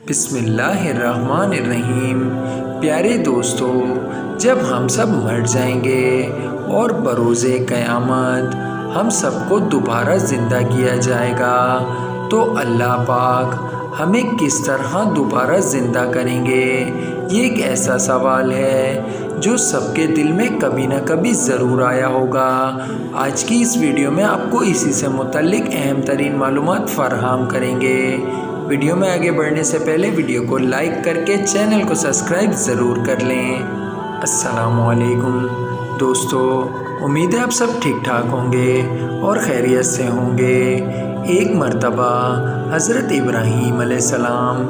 بسم اللہ الرحمن الرحیم۔ پیارے دوستو، جب ہم سب مر جائیں گے اور بروز قیامت ہم سب کو دوبارہ زندہ کیا جائے گا تو اللہ پاک ہمیں کس طرح دوبارہ زندہ کریں گے؟ یہ ایک ایسا سوال ہے جو سب کے دل میں کبھی نہ کبھی ضرور آیا ہوگا۔ آج کی اس ویڈیو میں آپ کو اسی سے متعلق اہم ترین معلومات فراہم کریں گے۔ ویڈیو میں آگے بڑھنے سے پہلے ویڈیو کو لائک کر کے چینل کو سبسکرائب ضرور کر لیں۔ السلام علیکم دوستو، امید ہے آپ سب ٹھیک ٹھاک ہوں گے اور خیریت سے ہوں گے۔ ایک مرتبہ حضرت ابراہیم علیہ السلام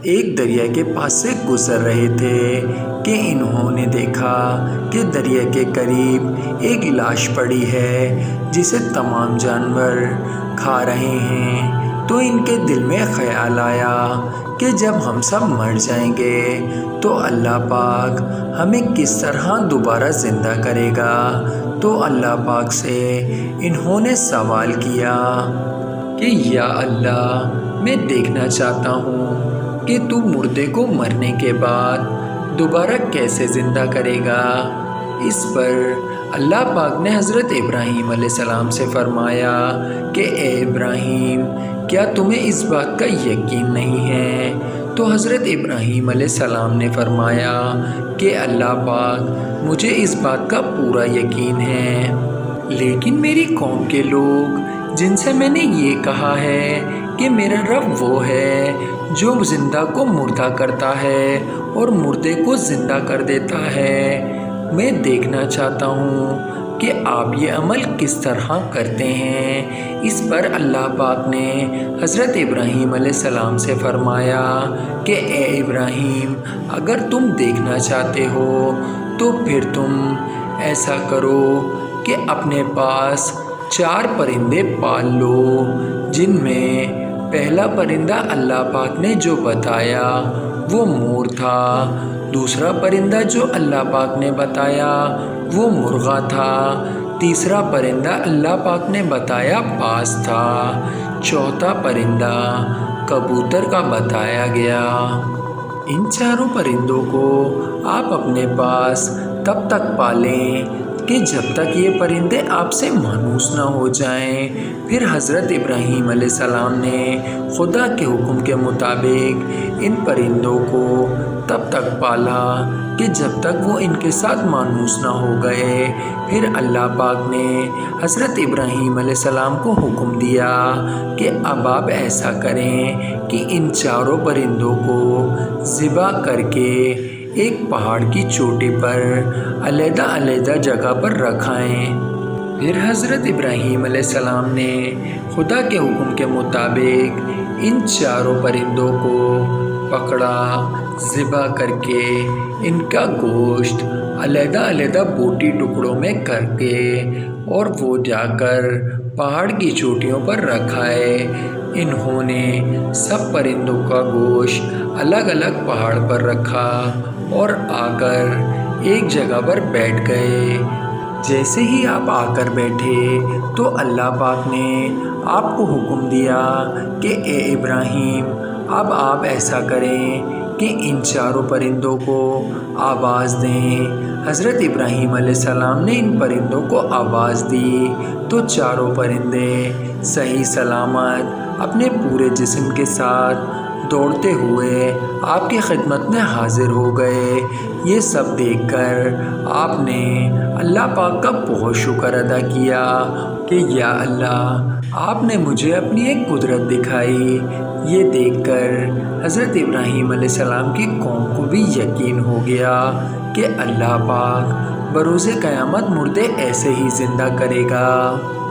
ایک دریا کے پاس سے گزر رہے تھے کہ انہوں نے دیکھا کہ دریا کے قریب ایک لاش پڑی ہے جسے تمام جانور کھا رہے ہیں۔ تو ان کے دل میں خیال آیا کہ جب ہم سب مر جائیں گے تو اللہ پاک ہمیں کس طرح دوبارہ زندہ کرے گا۔ تو اللہ پاک سے انہوں نے سوال کیا کہ یا اللہ، میں دیکھنا چاہتا ہوں کہ تو مردے کو مرنے کے بعد دوبارہ کیسے زندہ کرے گا۔ اس پر اللہ پاک نے حضرت ابراہیم علیہ السلام سے فرمایا کہ اے ابراہیم، کیا تمہیں اس بات کا یقین نہیں ہے؟ تو حضرت ابراہیم علیہ السلام نے فرمایا کہ اللہ پاک، مجھے اس بات کا پورا یقین ہے، لیکن میری قوم کے لوگ جن سے میں نے یہ کہا ہے کہ میرا رب وہ ہے جو زندہ کو مردہ کرتا ہے اور مردے کو زندہ کر دیتا ہے، میں دیکھنا چاہتا ہوں کہ آپ یہ عمل کس طرح کرتے ہیں۔ اس پر اللہ پاک نے حضرت ابراہیم علیہ السلام سے فرمایا کہ اے ابراہیم، اگر تم دیکھنا چاہتے ہو تو پھر تم ایسا کرو کہ اپنے پاس 4 پرندے پال لو، جن میں پہلا پرندہ اللہ پاک نے جو بتایا وہ مور تھا، دوسرا پرندہ جو اللہ پاک نے بتایا وہ مرغا تھا، تیسرا پرندہ اللہ پاک نے بتایا باز تھا، چوتھا پرندہ کبوتر کا بتایا گیا۔ ان 4 پرندوں کو آپ اپنے پاس تب تک پالیں کہ جب تک یہ پرندے آپ سے مانوس نہ ہو جائیں۔ پھر حضرت ابراہیم علیہ السلام نے خدا کے حکم کے مطابق ان پرندوں کو تب تک پالا کہ جب تک وہ ان کے ساتھ مانوس نہ ہو گئے۔ پھر اللہ پاک نے حضرت ابراہیم علیہ السلام کو حکم دیا کہ اب آپ ایسا کریں کہ ان 4 پرندوں کو ذبح کر کے ایک پہاڑ کی چوٹی پر علیحدہ علیحدہ جگہ پر رکھائیں۔ پھر حضرت ابراہیم علیہ السلام نے خدا کے حکم کے مطابق ان 4 پرندوں کو پکڑا، ذبح کر کے ان کا گوشت علیحدہ علیحدہ بوٹی ٹکڑوں میں کر کے اور وہ جا کر پہاڑ کی چوٹیوں پر رکھائے۔ انہوں نے سب پرندوں کا گوشت الگ الگ پہاڑ پر رکھا اور آ کر ایک جگہ پر بیٹھ گئے۔ جیسے ہی آپ آ کر بیٹھے تو اللہ پاک نے آپ کو حکم دیا کہ اے ابراہیم، اب آپ ایسا کریں کہ ان 4 پرندوں کو آواز دیں۔ حضرت ابراہیم علیہ السلام نے ان پرندوں کو آواز دی تو 4 پرندے صحیح سلامت اپنے پورے جسم کے ساتھ دوڑتے ہوئے آپ کی خدمت میں حاضر ہو گئے۔ یہ سب دیکھ کر آپ نے اللہ پاک کا بہت شکر ادا کیا کہ یا اللہ، آپ نے مجھے اپنی ایک قدرت دکھائی۔ یہ دیکھ کر حضرت ابراہیم علیہ السلام کی قوم کو بھی یقین ہو گیا کہ اللہ پاک بروز قیامت مردے ایسے ہی زندہ کرے گا۔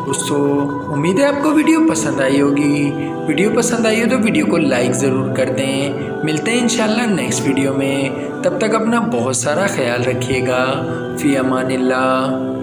دوستو، امید ہے آپ کو ویڈیو پسند آئی ہوگی۔ ویڈیو پسند آئی ہو تو ویڈیو کو لائک ضرور کر دیں۔ ملتے ہیں انشاءاللہ نیکسٹ ویڈیو میں، تب تک اپنا بہت سارا خیال رکھیے گا۔ فی امان اللہ۔